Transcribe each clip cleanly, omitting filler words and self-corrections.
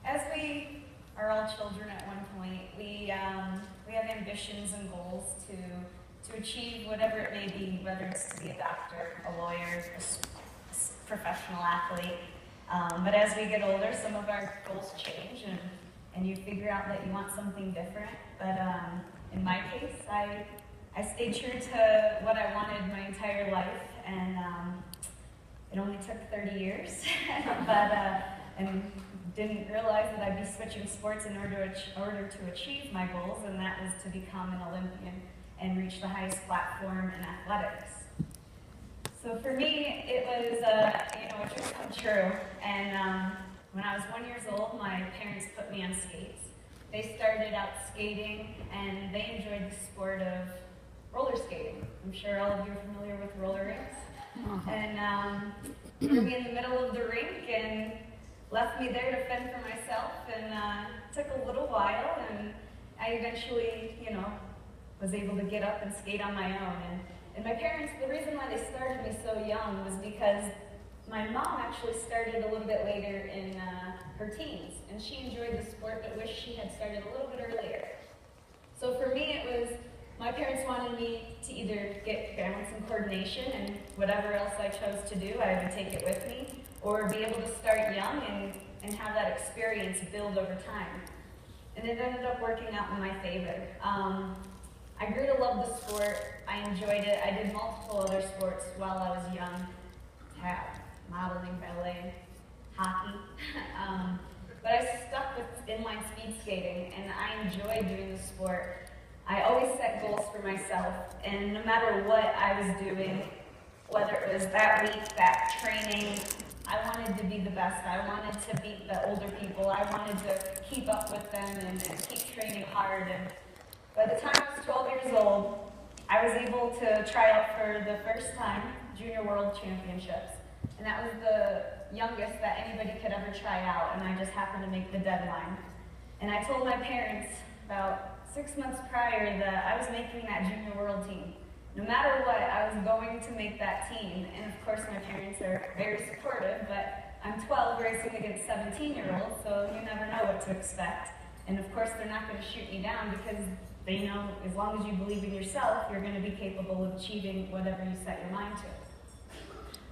as we are all children at one point, we have ambitions and goals to achieve whatever it may be, whether it's to be a doctor, a lawyer, a professional athlete. But as we get older, some of our goals change, and you figure out that you want something different. But in my case, I stayed true to what I wanted my entire life, and it only took 30 years, and didn't realize that I'd be switching sports in order to achieve my goals, and that was to become an Olympian and reach the highest platform in athletics. So for me, it was a dream come true. And when I was 1 year old, my parents put me on skates. They started out skating, and they enjoyed the sport of roller skating. I'm sure all of you are familiar with roller rinks. And threw me in the middle of the rink and left me there to fend for myself. And it took a little while, and I eventually, was able to get up and skate on my own. And my parents, the reason why they started me so young was because my mom actually started a little bit later in her teens, and she enjoyed the sport but wished she had started a little bit earlier. So for me, it was, my parents wanted me to either get balance and coordination, and whatever else I chose to do, I would take it with me, or be able to start young and have that experience build over time. And it ended up working out in my favor. I grew to love the sport. I enjoyed it. I did multiple other sports while I was young. Tap, modeling, ballet, hockey. But I stuck with inline speed skating, and I enjoyed doing the sport. I always set goals for myself, and no matter what I was doing, whether it was that week, that training, I wanted to be the best. I wanted to beat the older people. I wanted to keep up with them and keep training hard. And by the time I was 12 years old, I was able to try out for the first time Junior World Championships. And that was the youngest that anybody could ever try out, and I just happened to make the deadline. And I told my parents about 6 months prior that I was making that Junior World team. No matter what, I was going to make that team. And of course, my parents are very supportive, but I'm 12 racing against 17-year-olds, so you never know what to expect. And of course, they're not going to shoot me down because they know as long as you believe in yourself, you're going to be capable of achieving whatever you set your mind to.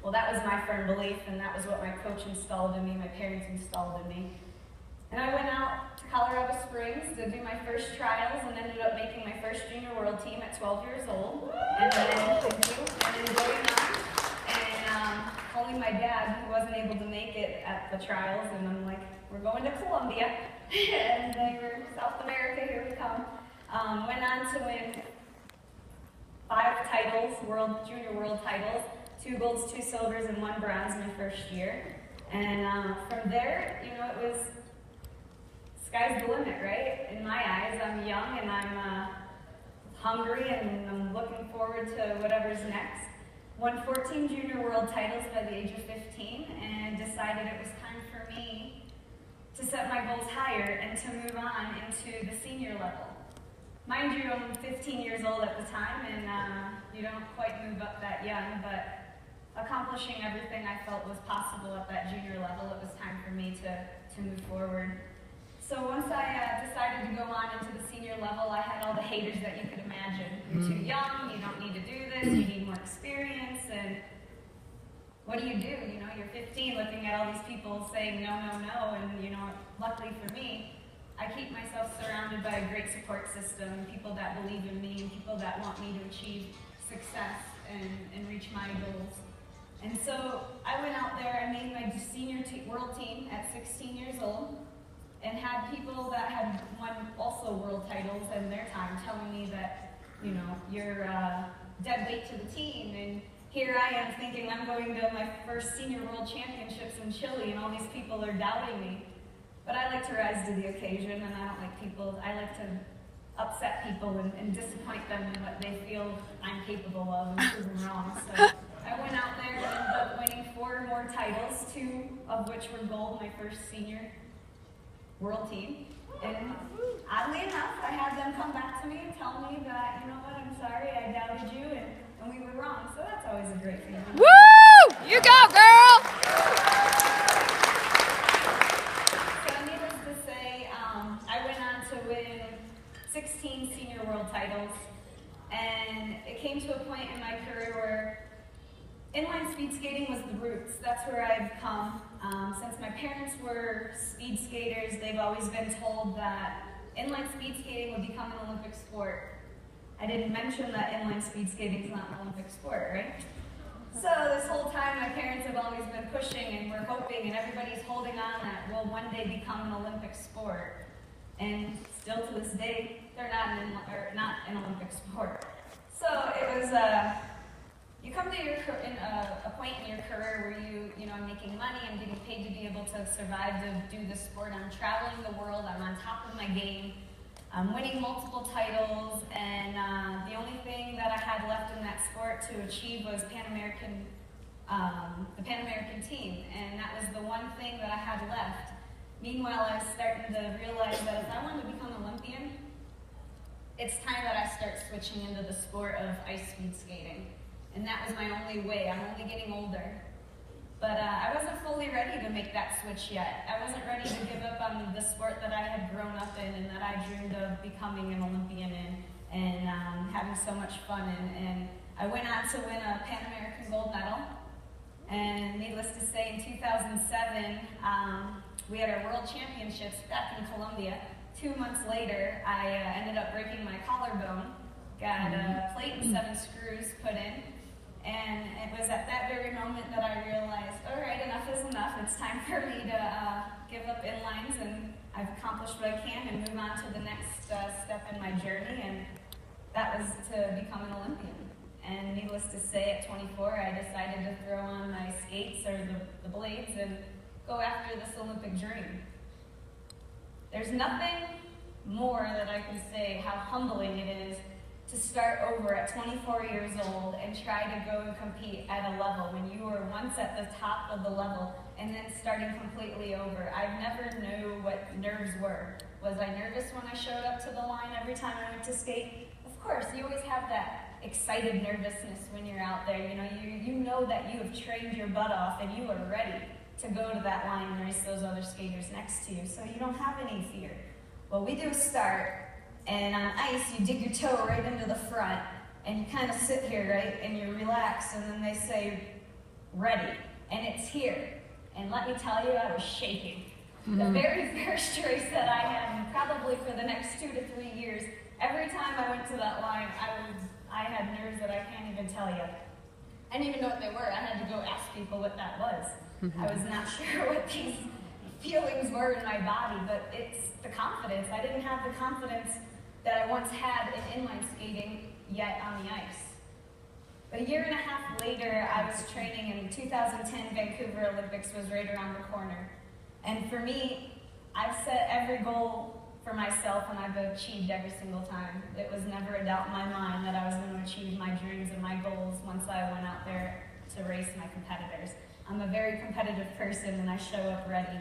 Well, that was my firm belief, and that was what my coach installed in me, my parents installed in me. And I went out to Colorado Springs to do my first trials and ended up making my first Junior World team at 12 years old. And then going on. And only my dad, who wasn't able to make it at the trials, and I'm like, we're going to Colombia. And they were South America, here we come. Went on to win 5 titles, Junior World titles, 2 golds, 2 silvers, and 1 bronze my first year. And from there, it was sky's the limit, right? In my eyes, I'm young and I'm hungry and I'm looking forward to whatever's next. Won 14 Junior World titles by the age of 15 and decided it was time for me to set my goals higher and to move on into the senior level. Mind you, I'm 15 years old at the time, and you don't quite move up that young, but accomplishing everything I felt was possible at that junior level, it was time for me to move forward. So once I decided to go on into the senior level, I had all the haters that you could imagine. You're too young, you don't need to do this, you need more experience, and what do? You're 15 looking at all these people saying no, no, no, and luckily for me, I keep myself surrounded by a great support system, people that believe in me, and people that want me to achieve success and reach my goals. And so I went out there, I made my senior world team at 16 years old, and had people that had won also world titles in their time telling me that, you're dead weight to the team. And here I am thinking I'm going to my first senior world championships in Chile, and all these people are doubting me. But I like to rise to the occasion, and I like to upset people and disappoint them in what they feel I'm capable of and prove them wrong. So I went out there and ended up winning 4 more titles, 2 of which were gold, my first senior world team. And oddly enough, I had them come back to me and tell me that, I'm sorry, I doubted you, and we were wrong. So that's always a great feeling. Woo! You go, girl! So needless to inline speed skating was the roots. That's where I've come. Since my parents were speed skaters, they've always been told that inline speed skating would become an Olympic sport. I didn't mention that inline speed skating is not an Olympic sport, right? So this whole time my parents have always been pushing and we're hoping and everybody's holding on that will one day become an Olympic sport. And still to this day, they're not an Olympic sport. So it was, you come to a point in your career where I'm making money, I'm getting paid to be able to survive to do this sport. I'm traveling the world, I'm on top of my game, I'm winning multiple titles, and the only thing that I had left in that sport to achieve was the Pan American team, and that was the one thing that I had left. Meanwhile, I was starting to realize that if I wanted to become an Olympian, it's time that I start switching into the sport of ice speed skating. And that was my only way. I'm only getting older. But I wasn't fully ready to make that switch yet. I wasn't ready to give up on the sport that I had grown up in and that I dreamed of becoming an Olympian in and having so much fun in. And I went on to win a Pan American gold medal. And needless to say, in 2007, we had our World Championships back in Colombia. 2 months later, I ended up breaking my collarbone, got a plate and 7 screws put in, and it was at that very moment that I realized, all right, enough is enough. It's time for me to give up inlines, and I've accomplished what I can and move on to the next step in my journey, and that was to become an Olympian. And needless to say, at 24, I decided to throw on my skates or the blades and go after this Olympic dream. There's nothing more that I can say how humbling it is to start over at 24 years old and try to go and compete at a level when you were once at the top of the level and then starting completely over. I never knew what nerves were. Was I nervous when I showed up to the line every time I went to skate? Of course, you always have that excited nervousness when you're out there. You know that you have trained your butt off and you are ready to go to that line and race those other skaters next to you, so you don't have any fear. Well, we do a start, and on ice, you dig your toe right into the front, and you kind of sit here, right, and you relax, and then they say, ready, and it's here. And let me tell you, I was shaking. The very first race that I had, and probably for the next 2 to 3 years, every time I went to that line, I had nerves that I can't even tell you. I didn't even know what they were. I had to go ask people what that was. I was not sure what these feelings were in my body, but it's the confidence. I didn't have the confidence that I once had in inline skating yet on the ice. But a year and a half later, I was training in 2010 Vancouver Olympics was right around the corner. And for me, I've set every goal for myself and I've achieved every single time. It was never a doubt in my mind that I was going to achieve my dreams and my goals once I went out there to race my competitors. I'm a very competitive person and I show up ready.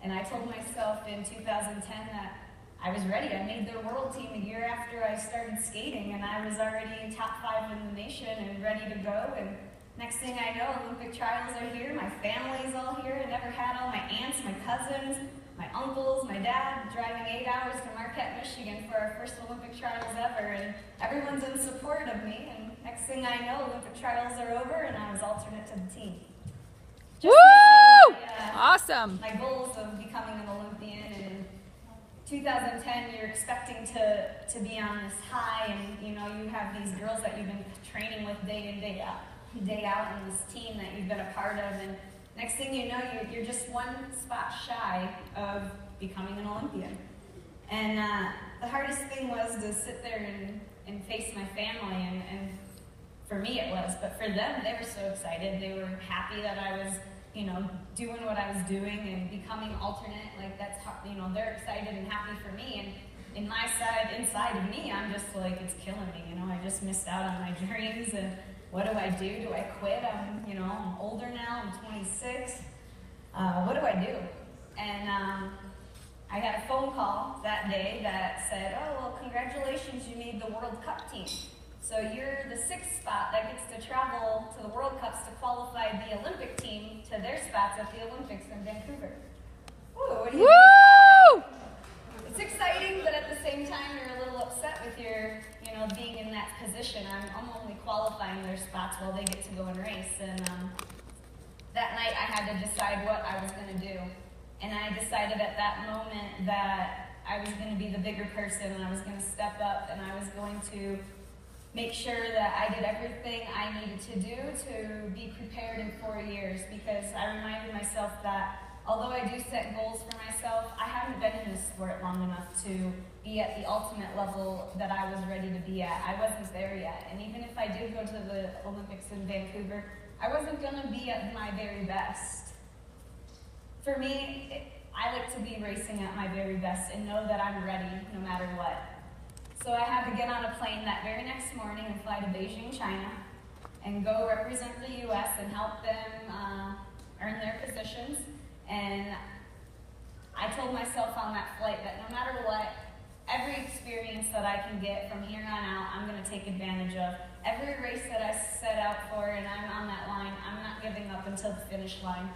And I told myself in 2010 that I was ready. I made the world team a year after I started skating and I was already in top 5 in the nation and ready to go. And next thing I know, Olympic trials are here. My family's all here. I never had all my aunts, my cousins, my uncles, my dad driving 8 hours to Marquette, Michigan for our first Olympic trials ever. And everyone's in support of me. And next thing I know, Olympic trials are over and I was alternate to the team. Woo! Awesome. My goals of becoming an Olympian, and in 2010 you're expecting to be on this high, and you have these girls that you've been training with day in, day out, and this team that you've been a part of, and next thing you know, you're just one spot shy of becoming an Olympian. And the hardest thing was to sit there and face my family, and for me it was, but for them, they were so excited. They were happy that I was, doing what I was doing and becoming alternate. Like that's, they're excited and happy for me. And inside of me, I'm just like, it's killing me. I just missed out on my dreams. And what do I do? Do I quit? I'm older now. I'm 26. What do I do? And I had a phone call that day that said, oh, well, congratulations, you made the World Cup team. So you're the 6th spot that gets to travel to the World Cups to qualify the Olympic team to their spots at the Olympics in Vancouver. Ooh, what do you think? It's exciting, but at the same time, you're a little upset with being in that position. I'm only qualifying their spots while they get to go and race. And I decided at that moment that I was going to be the bigger person, and I was going to step up, and I was going to make sure that I did everything I needed to do to be prepared in 4 years, because I reminded myself that although I do set goals for myself, I haven't been in this sport long enough to be at the ultimate level that I was ready to be at. I wasn't there yet. And even if I did go to the Olympics in Vancouver, I wasn't going to be at my very best. For me, I like to be racing at my very best and know that I'm ready no matter what. So I had to get on a plane that very next morning and fly to Beijing, China, and go represent the U.S. and help them earn their positions. And I told myself on that flight that no matter what, every experience that I can get from here on out, I'm going to take advantage of. Every race that I set out for and I'm on that line, I'm not giving up until the finish line.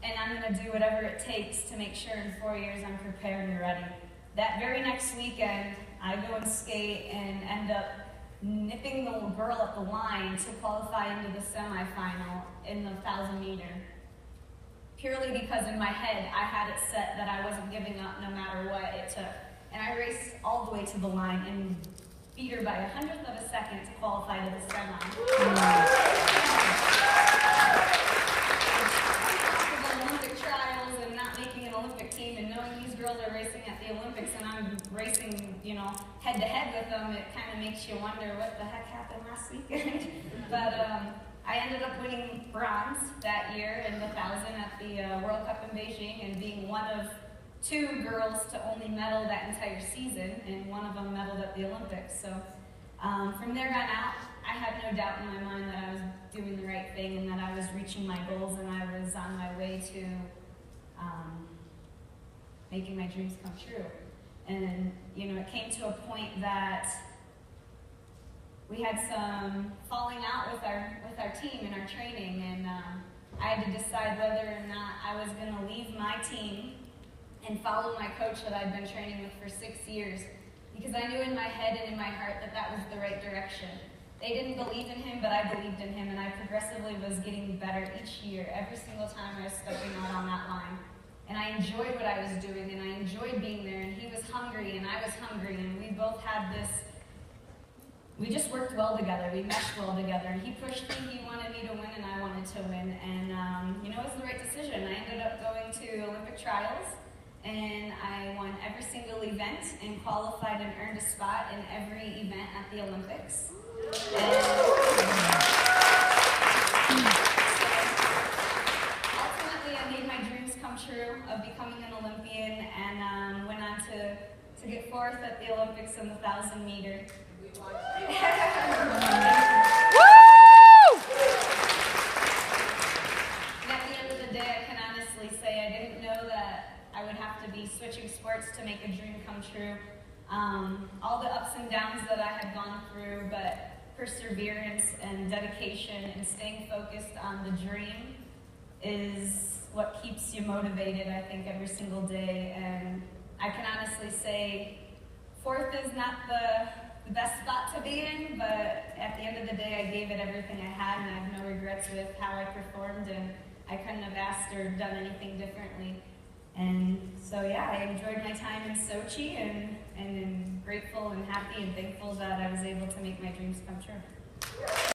And I'm going to do whatever it takes to make sure in 4 years I'm prepared and ready. That very next weekend, I go and skate and end up nipping the little girl at the line to qualify into the semifinal in the 1,000 meter. Purely because in my head, I had it set that I wasn't giving up no matter what it took. And I raced all the way to the line and beat her by 100th of a second to qualify to the semi. The Olympic trials and not making an Olympic team and knowing these girls are racing at the Olympics and I'm racing, head to head with them, it kind of makes you wonder what the heck happened last weekend. But I ended up winning bronze that year in the 1,000 at the World Cup in Beijing and being one of 2 girls to only medal that entire season, and one of them medaled at the Olympics. So from there on out, I had no doubt in my mind that I was doing the right thing and that I was reaching my goals and I was on my way to making my dreams come true. And it came to a point that we had some falling out with our team and our training, and I had to decide whether or not I was going to leave my team and follow my coach that I'd been training with for 6 years, because I knew in my head and in my heart that that was the right direction. They didn't believe in him, but I believed in him, and I progressively was getting better each year, every single time I was stepping out on that line. And I enjoyed what I was doing, and I enjoyed being there, and he was hungry, and I was hungry, and we both had this. We just worked well together, we meshed well together, and he pushed me, he wanted me to win, and I wanted to win, and it was the right decision. I ended up going to Olympic trials, and I won every single event, and qualified and earned a spot in every event at the Olympics. Ultimately, I made my dreams come true of becoming an Olympian, and went on to get 4th at the Olympics in the 1,000 meter. And at the end of the day, I can honestly say I didn't know that I would have to be switching sports to make a dream come true. All the ups and downs that I had gone through, but perseverance and dedication and staying focused on the dream is what keeps you motivated, I think, every single day. And I can honestly say 4th is not the best spot to be in, but at the end of the day, I gave it everything I had, and I have no regrets with how I performed, and I couldn't have asked or done anything differently. And so, yeah, I enjoyed my time in Sochi, and am grateful and happy and thankful that I was able to make my dreams come true.